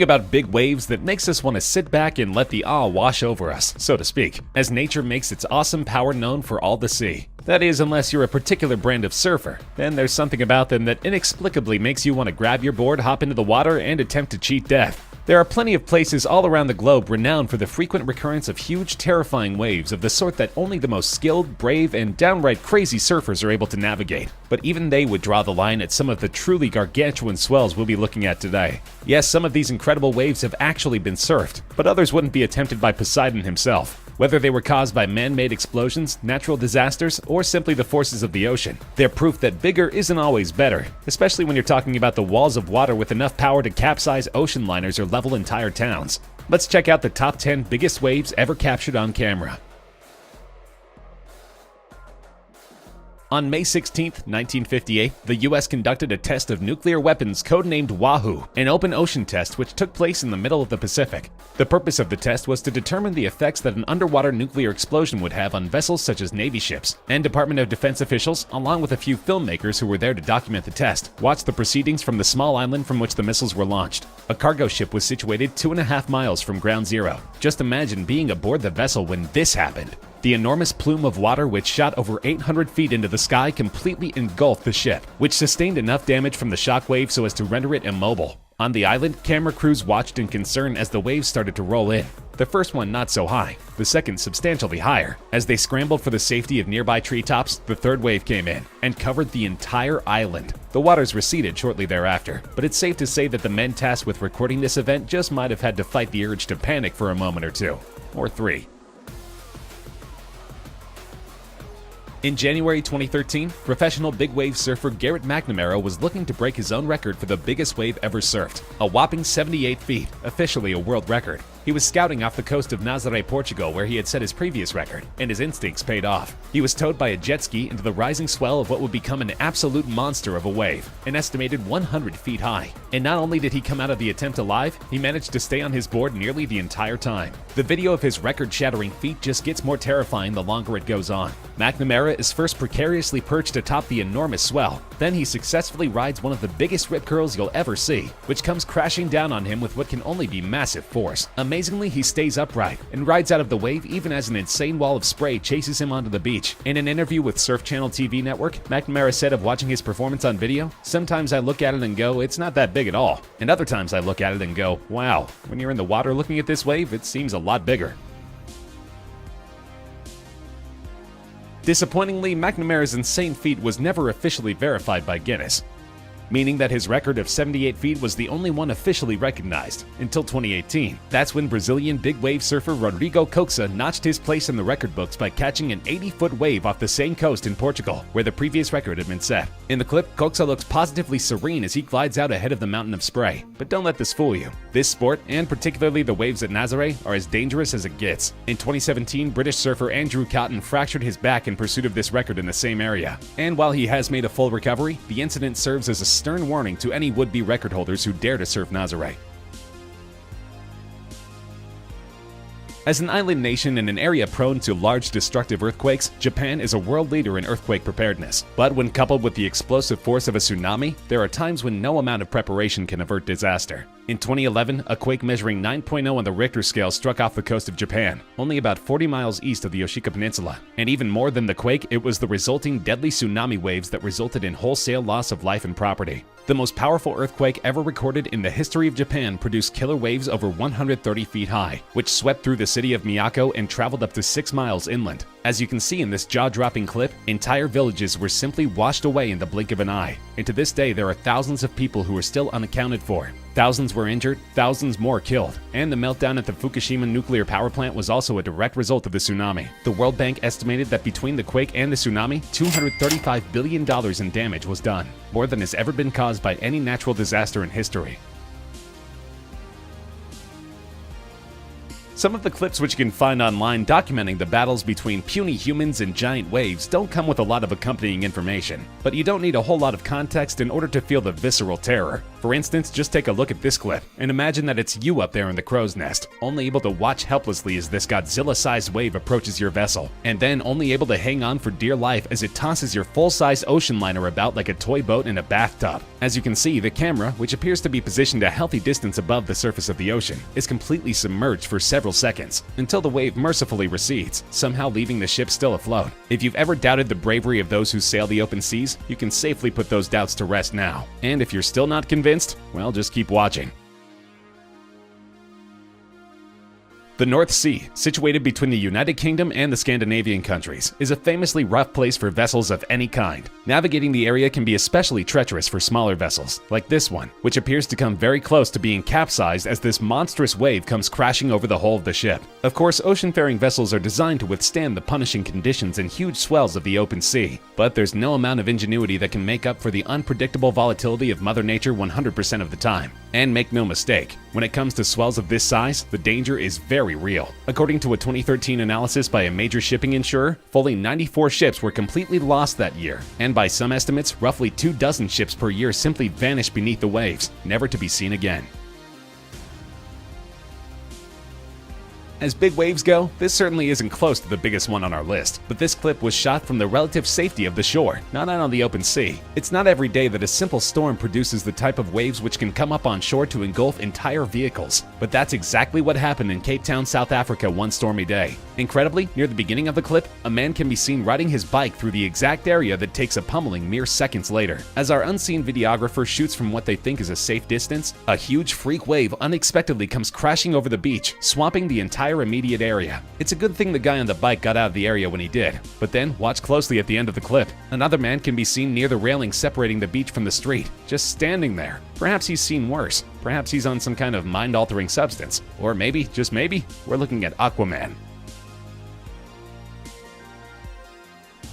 about big waves that makes us want to sit back and let the awe wash over us, so to speak, as nature makes its awesome power known for all to see. That is, unless you're a particular brand of surfer, then there's something about them that inexplicably makes you want to grab your board, hop into the water, and attempt to cheat death. There are plenty of places all around the globe renowned for the frequent recurrence of huge, terrifying waves of the sort that only the most skilled, brave, and downright crazy surfers are able to navigate. But even they would draw the line at some of the truly gargantuan swells we'll be looking at today. Yes, some of these incredible waves have actually been surfed, but others wouldn't be attempted by Poseidon himself. Whether they were caused by man-made explosions, natural disasters, or simply the forces of the ocean, they're proof that bigger isn't always better, especially when you're talking about the walls of water with enough power to capsize ocean liners or level entire towns. Let's check out the top 10 biggest waves ever captured on camera. On May 16, 1958, the US conducted a test of nuclear weapons codenamed Wahoo, an open ocean test which took place in the middle of the Pacific. The purpose of the test was to determine the effects that an underwater nuclear explosion would have on vessels such as Navy ships, and Department of Defense officials, along with a few filmmakers who were there to document the test, watched the proceedings from the small island from which the missiles were launched. A cargo ship was situated 2.5 miles from ground zero. Just imagine being aboard the vessel when this happened. The enormous plume of water which shot over 800 feet into the sky completely engulfed the ship, which sustained enough damage from the shockwave so as to render it immobile. On the island, camera crews watched in concern as the waves started to roll in. The first one not so high, the second substantially higher. As they scrambled for the safety of nearby treetops, the third wave came in and covered the entire island. The waters receded shortly thereafter, but it's safe to say that the men tasked with recording this event just might have had to fight the urge to panic for a moment or two, or three. In January 2013, professional big wave surfer Garrett McNamara was looking to break his own record for the biggest wave ever surfed, a whopping 78 feet, officially a world record. He was scouting off the coast of Nazaré, Portugal, where he had set his previous record, and his instincts paid off. He was towed by a jet ski into the rising swell of what would become an absolute monster of a wave, an estimated 100 feet high. And not only did he come out of the attempt alive, he managed to stay on his board nearly the entire time. The video of his record-shattering feat just gets more terrifying the longer it goes on. McNamara is first precariously perched atop the enormous swell. Then he successfully rides one of the biggest rip curls you'll ever see, which comes crashing down on him with what can only be massive force. Amazingly, he stays upright and rides out of the wave even as an insane wall of spray chases him onto the beach. In an interview with Surf Channel TV network, McNamara said of watching his performance on video, "Sometimes I look at it and go, it's not that big at all. And other times I look at it and go, wow, when you're in the water looking at this wave, it seems a lot bigger." Disappointingly, McNamara's insane feat was never officially verified by Guinness, meaning that his record of 78 feet was the only one officially recognized until 2018. That's when Brazilian big wave surfer Rodrigo Coxa notched his place in the record books by catching an 80-foot wave off the same coast in Portugal, where the previous record had been set. In the clip, Coxa looks positively serene as he glides out ahead of the mountain of spray. But don't let this fool you. This sport, and particularly the waves at Nazaré, are as dangerous as it gets. In 2017, British surfer Andrew Cotton fractured his back in pursuit of this record in the same area. And while he has made a full recovery, the incident serves as a stern warning to any would-be record holders who dare to surf Nazaré. As an island nation in an area prone to large destructive earthquakes, Japan is a world leader in earthquake preparedness. But when coupled with the explosive force of a tsunami, there are times when no amount of preparation can avert disaster. In 2011, a quake measuring 9.0 on the Richter scale struck off the coast of Japan, only about 40 miles east of the Yoshika Peninsula. And even more than the quake, it was the resulting deadly tsunami waves that resulted in wholesale loss of life and property. The most powerful earthquake ever recorded in the history of Japan produced killer waves over 130 feet high, which swept through the city of Miyako and traveled up to 6 miles inland. As you can see in this jaw-dropping clip, entire villages were simply washed away in the blink of an eye. And to this day, there are thousands of people who are still unaccounted for. Thousands were injured, thousands more killed, and the meltdown at the Fukushima nuclear power plant was also a direct result of the tsunami. The World Bank estimated that between the quake and the tsunami, $235 billion in damage was done, more than has ever been caused by any natural disaster in history. Some of the clips which you can find online documenting the battles between puny humans and giant waves don't come with a lot of accompanying information, but you don't need a whole lot of context in order to feel the visceral terror. For instance, just take a look at this clip and imagine that it's you up there in the crow's nest, only able to watch helplessly as this Godzilla-sized wave approaches your vessel, and then only able to hang on for dear life as it tosses your full-size ocean liner about like a toy boat in a bathtub. As you can see, the camera, which appears to be positioned a healthy distance above the surface of the ocean, is completely submerged for several seconds, until the wave mercifully recedes, somehow leaving the ship still afloat. If you've ever doubted the bravery of those who sail the open seas, you can safely put those doubts to rest now. And if you're still not convinced, well, just keep watching. The North Sea, situated between the United Kingdom and the Scandinavian countries, is a famously rough place for vessels of any kind. Navigating the area can be especially treacherous for smaller vessels, like this one, which appears to come very close to being capsized as this monstrous wave comes crashing over the hull of the ship. Of course, ocean-faring vessels are designed to withstand the punishing conditions and huge swells of the open sea, but there's no amount of ingenuity that can make up for the unpredictable volatility of Mother Nature 100% of the time. And make no mistake, when it comes to swells of this size, the danger is very real. According to a 2013 analysis by a major shipping insurer, fully 94 ships were completely lost that year, and by some estimates, roughly 24 ships per year simply vanished beneath the waves, never to be seen again. As big waves go, this certainly isn't close to the biggest one on our list, but this clip was shot from the relative safety of the shore, not out on the open sea. It's not every day that a simple storm produces the type of waves which can come up on shore to engulf entire vehicles, but that's exactly what happened in Cape Town, South Africa one stormy day. Incredibly, near the beginning of the clip, a man can be seen riding his bike through the exact area that takes a pummeling mere seconds later. As our unseen videographer shoots from what they think is a safe distance, a huge freak wave unexpectedly comes crashing over the beach, swamping the entire immediate area. It's a good thing the guy on the bike got out of the area when he did. But then, watch closely at the end of the clip. Another man can be seen near the railing separating the beach from the street, just standing there. Perhaps he's seen worse. Perhaps he's on some kind of mind-altering substance. Or maybe, just maybe, we're looking at Aquaman.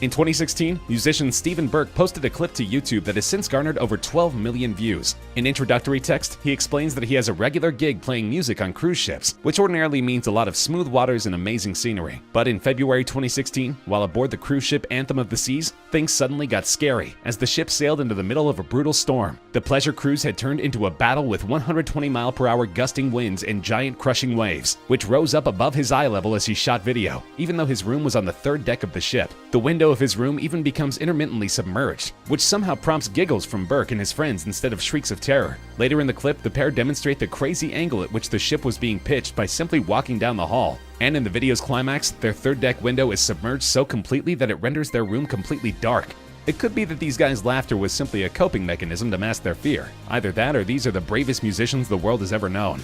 In 2016, musician Stephen Burke posted a clip to YouTube that has since garnered over 12 million views. In introductory text, he explains that he has a regular gig playing music on cruise ships, which ordinarily means a lot of smooth waters and amazing scenery. But in February 2016, while aboard the cruise ship Anthem of the Seas, things suddenly got scary as the ship sailed into the middle of a brutal storm. The pleasure cruise had turned into a battle with 120-mile-per-hour gusting winds and giant crushing waves, which rose up above his eye level as he shot video, even though his room was on the third deck of the ship. The window of his room even becomes intermittently submerged, which somehow prompts giggles from Burke and his friends instead of shrieks of terror. Later in the clip, the pair demonstrate the crazy angle at which the ship was being pitched by simply walking down the hall. And in the video's climax, their third deck window is submerged so completely that it renders their room completely dark. It could be that these guys' laughter was simply a coping mechanism to mask their fear. Either that or these are the bravest musicians the world has ever known.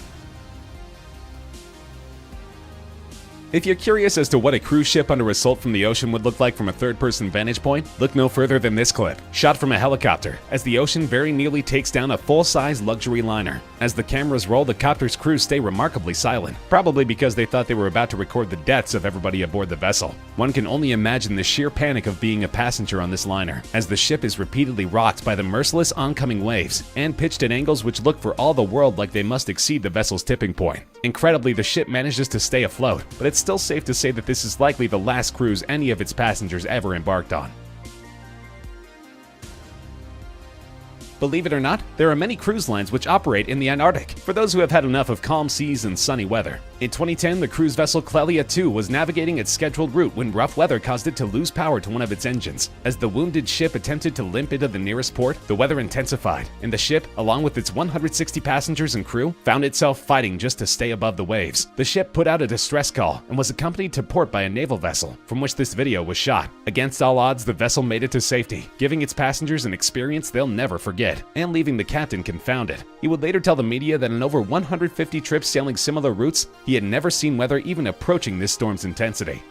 If you're curious as to what a cruise ship under assault from the ocean would look like from a third-person vantage point, look no further than this clip, shot from a helicopter, as the ocean very nearly takes down a full-size luxury liner. As the cameras roll, the copter's crew stay remarkably silent, probably because they thought they were about to record the deaths of everybody aboard the vessel. One can only imagine the sheer panic of being a passenger on this liner, as the ship is repeatedly rocked by the merciless oncoming waves, and pitched at angles which look for all the world like they must exceed the vessel's tipping point. Incredibly, the ship manages to stay afloat, but it's still safe to say that this is likely the last cruise any of its passengers ever embarked on. Believe it or not, there are many cruise lines which operate in the Antarctic, for those who have had enough of calm seas and sunny weather. In 2010, the cruise vessel Clelia II was navigating its scheduled route when rough weather caused it to lose power to one of its engines. As the wounded ship attempted to limp into the nearest port, the weather intensified, and the ship, along with its 160 passengers and crew, found itself fighting just to stay above the waves. The ship put out a distress call and was accompanied to port by a naval vessel, from which this video was shot. Against all odds, the vessel made it to safety, giving its passengers an experience they'll never forget, and leaving the captain confounded. He would later tell the media that in over 150 trips sailing similar routes, he had never seen weather even approaching this storm's intensity.